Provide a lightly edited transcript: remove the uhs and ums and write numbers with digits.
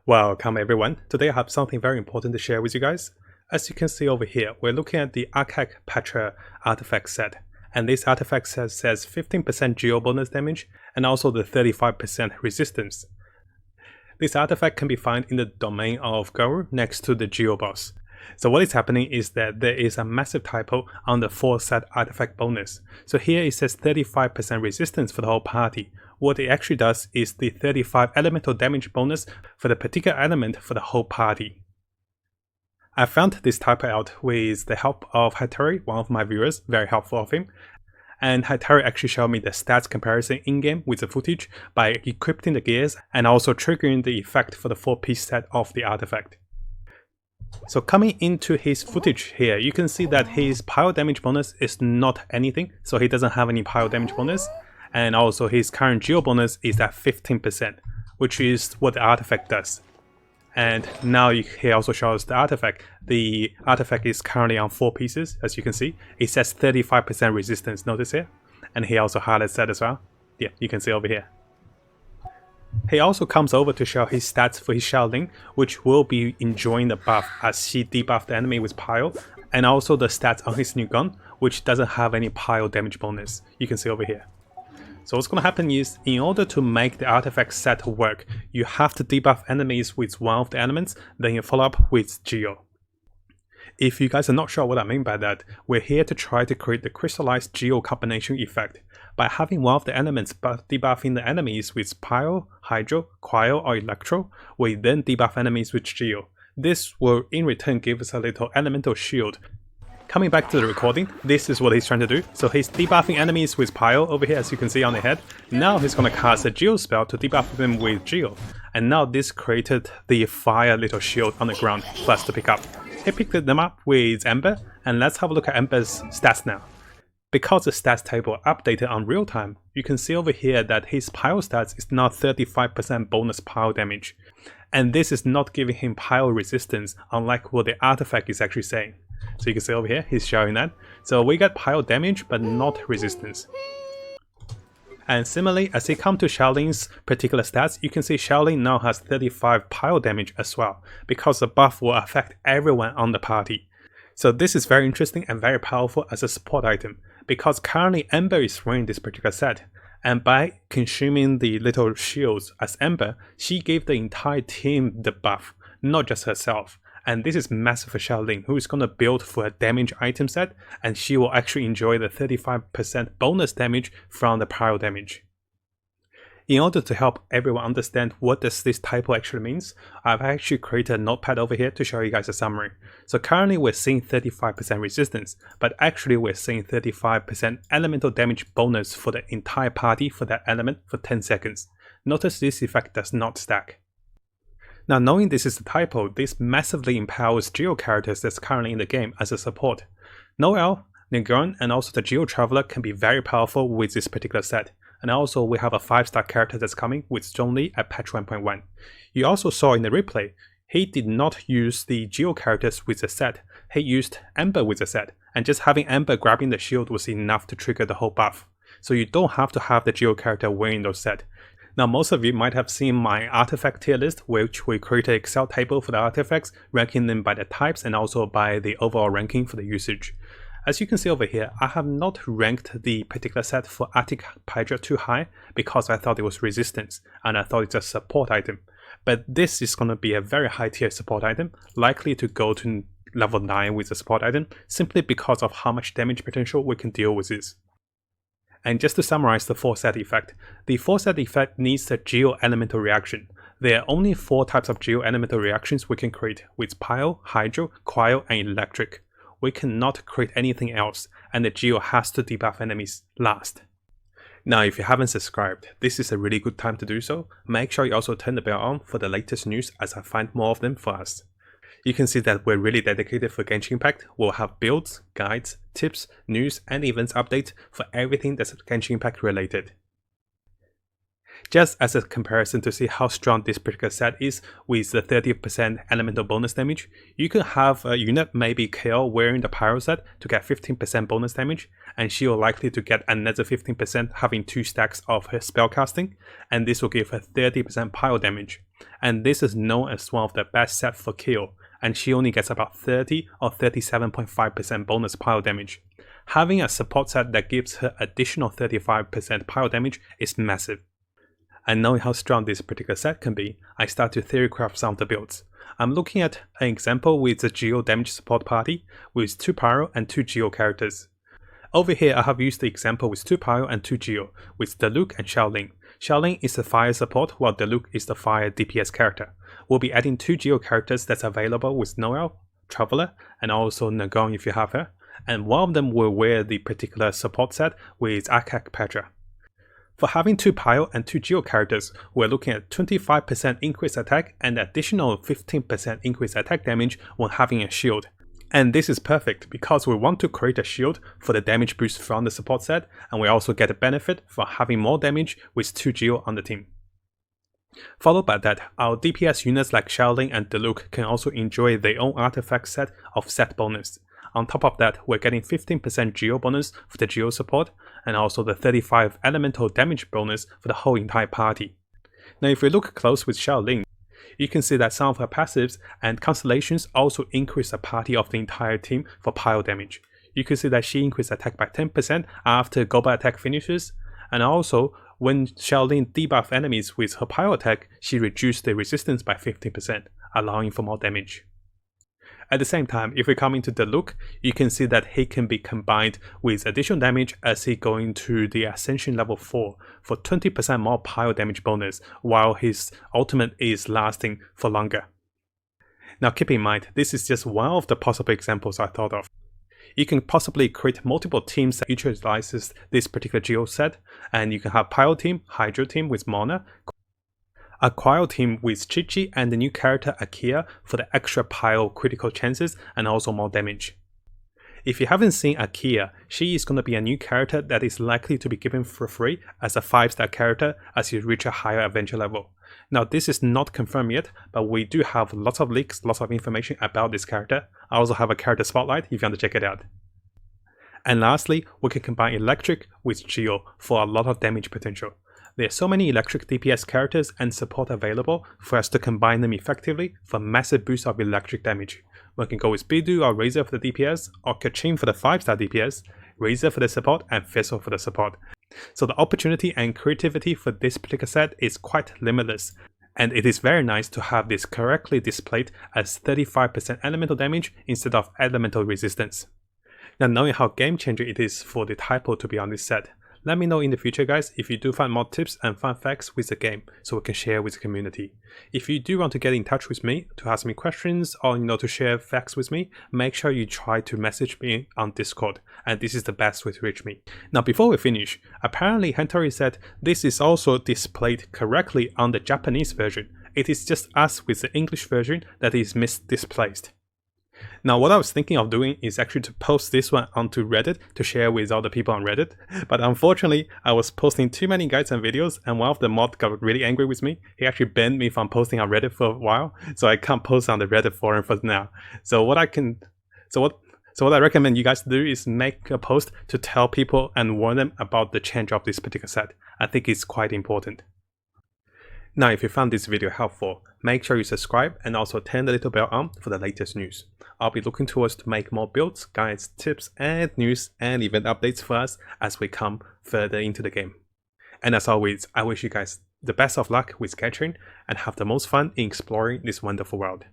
Welcome everyone. Today I have something very important to share with you guys. As you can see over here, we're looking at the Archaic Petra Artifact Set. And this artifact set says 15% geo bonus damage and also the 35% resistance. This artifact can be found in the domain of Guru next to the geo boss. So what is happening is that there is a massive typo on the 4 set artifact bonus. So here it says 35% resistance for the whole party. What it actually does is the 35 elemental damage bonus for the particular element for the whole party. I found this typo out with the help of Hatari, one of my viewers, very helpful of him. And Hatari actually showed me the stats comparison in-game with the footage by equipping the gears and also triggering the effect for the 4-piece set of the artifact. So coming into his footage here, you can see that his pile damage bonus is not anything, so he doesn't have any pile damage bonus. And also his current geo bonus is at 15%, which is what the artifact does. And now he also shows the artifact. The artifact is currently on 4 pieces, as you can see. It says 35% resistance, notice here. And he also highlights that as well. Yeah, you can see over here. He also comes over to show his stats for his shielding, which will be enjoying the buff as he debuffed the enemy with pile, and also the stats on his new gun, which doesn't have any pile damage bonus. You can see over here. So what's going to happen is, in order to make the artifact set work, you have to debuff enemies with one of the elements, then you follow up with Geo. If you guys are not sure what I mean by that, we're here to try to create the crystallized Geo combination effect. By having one of the elements debuffing the enemies with Pyro, Hydro, Cryo or Electro, we then debuff enemies with Geo. This will in return give us a little elemental shield. Coming back to the recording, this is what he's trying to do. So he's debuffing enemies with Pyro over here, as you can see on the head. Now he's going to cast a Geo spell to debuff them with Geo. And now this created the fire little shield on the ground for us to pick up. He picked them up with Ember, and let's have a look at Ember's stats now. Because the stats table updated on real time, you can see over here that his pile stats is now 35% bonus pile damage. And this is not giving him pile resistance, unlike what the artifact is actually saying. So you can see over here, he's showing that. So we got pile damage, but not resistance. And similarly, as he comes to Xiaoling's particular stats, you can see Xiaoling now has 35 pile damage as well, because the buff will affect everyone on the party. So this is very interesting and very powerful as a support item, because currently Ember is running this particular set, and by consuming the little shields as Ember, she gave the entire team the buff, not just herself. And this is massive for Xiaoling, who is going to build for a damage item set, and she will actually enjoy the 35% bonus damage from the pile damage. In order to help everyone understand what does this typo actually means, I've actually created a notepad over here to show you guys a summary. So currently we're seeing 35% resistance, but actually we're seeing 35% elemental damage bonus for the entire party for that element for 10 seconds. Notice this effect does not stack. Now knowing this is a typo, this massively empowers Geo characters that's currently in the game as a support. Noel, Nigron and also the Geo Traveler can be very powerful with this particular set. And also we have a 5-star character that's coming with Zhongli at patch 1.1. You also saw in the replay, he did not use the Geo characters with the set, he used Ember with the set, and just having Ember grabbing the shield was enough to trigger the whole buff. So you don't have to have the Geo character wearing those set. Now most of you might have seen my artifact tier list, which we created an Excel table for the artifacts, ranking them by the types and also by the overall ranking for the usage. As you can see over here, I have not ranked the particular set for Archaic Petra too high because I thought it was resistance and I thought it's a support item. But this is going to be a very high tier support item, likely to go to level 9 with the support item, simply because of how much damage potential we can deal with this. And just to summarize the 4-set effect, the 4-set effect needs a Geo elemental reaction. There are only 4 types of Geo elemental reactions we can create, with Pyro, Hydro, Cryo and Electric. We cannot create anything else, and the Geo has to debuff enemies last. Now if you haven't subscribed, this is a really good time to do so. Make sure you also turn the bell on for the latest news as I find more of them for us. You can see that we're really dedicated for Genshin Impact. We'll have builds, guides, tips, news and events updates for everything that's Genshin Impact related. Just as a comparison to see how strong this particular set is with the 30% elemental bonus damage, you could have a unit, maybe KO, wearing the Pyro set to get 15% bonus damage, and she will likely to get another 15% having 2 stacks of her spell casting, and this will give her 30% Pyro damage. and this is known as one of the best sets for kill, and she only gets about 30 or 37.5% bonus pile damage. Having a support set that gives her additional 35% pile damage is massive. And knowing how strong this particular set can be, I start to theorycraft some of the builds. I'm looking at an example with the Geo damage support party with 2 Pyro and 2 Geo characters. Over here I have used the example with 2 Pyro and 2 Geo with Diluc and Xiaoling. Xiaoling is the fire support while Diluc is the fire DPS character. We'll be adding 2 Geo characters that's available with Noelle, Traveler, and also Nagon if you have her, and one of them will wear the particular support set with Archaic Petra. For having 2 Pyro and 2 Geo characters, we're looking at 25% increased attack and additional 15% increased attack damage when having a shield. And this is perfect because we want to create a shield for the damage boost from the support set, and we also get a benefit for having more damage with 2 Geo on the team. Followed by that, our DPS units like Xiaoling and Diluc can also enjoy their own artifact set of set bonus. On top of that, we're getting 15% Geo bonus for the Geo support, and also the 35 elemental damage bonus for the whole entire party. Now if we look close with Xiaoling, you can see that some of her passives and constellations also increase the party of the entire team for pile damage. You can see that she increased attack by 10% after global attack finishes, and also when Xiaoling debuff enemies with her pile attack, she reduced the resistance by 15%, allowing for more damage. At the same time, if we come into Diluc, you can see that he can be combined with additional damage as he goes into the Ascension level 4 for 20% more pile damage bonus, while his ultimate is lasting for longer. Now keep in mind, this is just one of the possible examples I thought of. You can possibly create multiple teams that utilizes this particular Geo set, and you can have Pile team, Hydro team with Mona, a Cryo team with Chi-Chi and the new character Akia for the extra pile critical chances and also more damage. If you haven't seen Akia, she is going to be a new character that is likely to be given for free as a 5-star character as you reach a higher adventure level. Now this is not confirmed yet, but we do have lots of leaks, lots of information about this character. I also have a character spotlight if you want to check it out. And lastly, we can combine Electric with Geo for a lot of damage potential. There are so many electric DPS characters and support available for us to combine them effectively for massive boost of electric damage. We can go with Bidu or Razor for the DPS, or Kachin for the 5-star DPS, Razor for the support, and Fizzle for the support. So the opportunity and creativity for this particular set is quite limitless, and it is very nice to have this correctly displayed as 35% elemental damage instead of elemental resistance. Now knowing how game changer it is for the Typo to be on this set, let me know in the future guys if you do find more tips and fun facts with the game so we can share with the community. If you do want to get in touch with me to ask me questions or to share facts with me, make sure you try to message me on Discord, and this is the best way to reach me. Now before we finish, apparently Hentori said this is also displayed correctly on the Japanese version. It is just us with the English version that is misdisplaced. Now what I was thinking of doing is actually to post this one onto Reddit to share with other people on Reddit, but unfortunately I was posting too many guides and videos and one of the mods got really angry with me. He actually banned me from posting on Reddit for a while, so I can't post on the Reddit forum for now. So what I recommend you guys do is make a post to tell people and warn them about the change of this particular set. I think it's quite important. Now if you found this video helpful, make sure you subscribe and also turn the little bell on for the latest news. I'll be looking towards to make more builds, guides, tips and news and event updates for us as we come further into the game. And as always, I wish you guys the best of luck with Genshin and have the most fun in exploring this wonderful world.